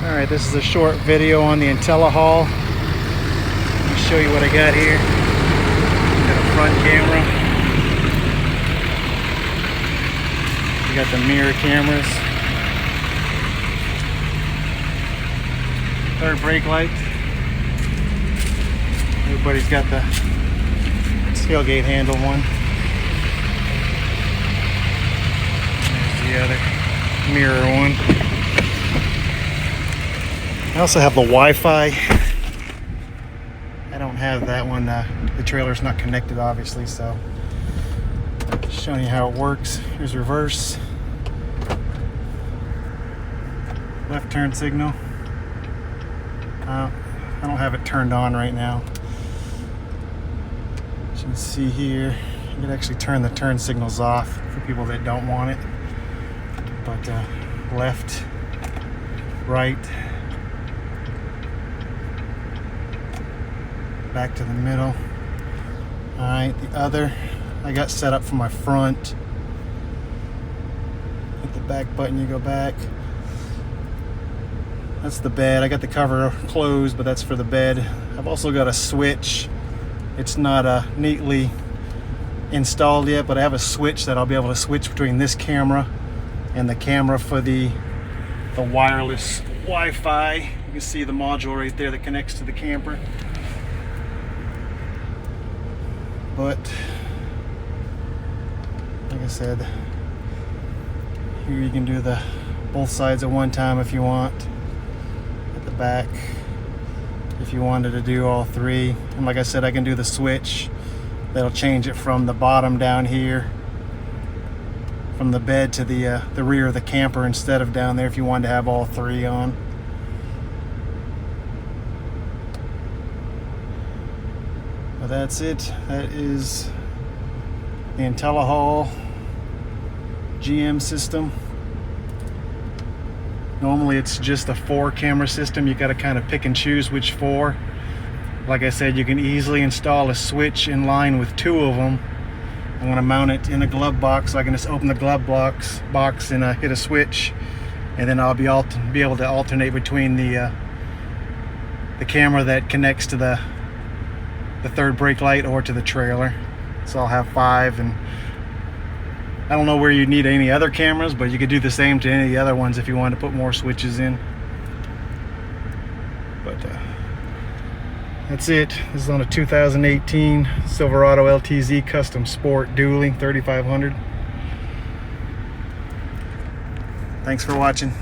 Alright, this is a short video on the IntelliHaul. Let me show you what I got here. Got a front camera. We got the mirror cameras. Third brake light. Everybody's got the tailgate handle one. There's the other mirror one. I also have the Wi-Fi. I don't have that one. The trailer's not connected, obviously, so just showing you how it works. Here's reverse. Left turn signal. I don't have it turned on right now. As you can see here, you can actually turn the turn signals off for people that don't want it. But left, right, back to the middle. Alright, the other I got set up for my front. Hit the back button, you go back. That's the bed. I got the cover closed, but that's for the bed. I've also got a switch. It's not neatly installed yet, but I have a switch that I'll be able to switch between this camera and the camera for the wireless Wi-Fi. You can see the module right there that connects to the camper. But like I said, here you can do the both sides at one time if you want. At the back, if you wanted to do all three. And like I said, I can do the switch. That'll change it from the bottom down here, from the bed to the rear of the camper instead of down there if you wanted to have all three on. But that's it. That is the IntelliHaul GM system. Normally it's just a 4-camera system. You got to kind of pick and choose which 4. Like I said, you can easily install a switch in line with 2 of them. I'm going to mount it in a glove box, so I can just open the glove box and hit a switch, and then I'll be able to alternate between the camera that connects to the third brake light or to the trailer. So I'll have 5, and I don't know where you need any other cameras, but you could do the same to any of the other ones if you wanted to put more switches in. But that's it. This is on a 2018 Silverado LTZ Custom Sport Dually 3500. Thanks for watching.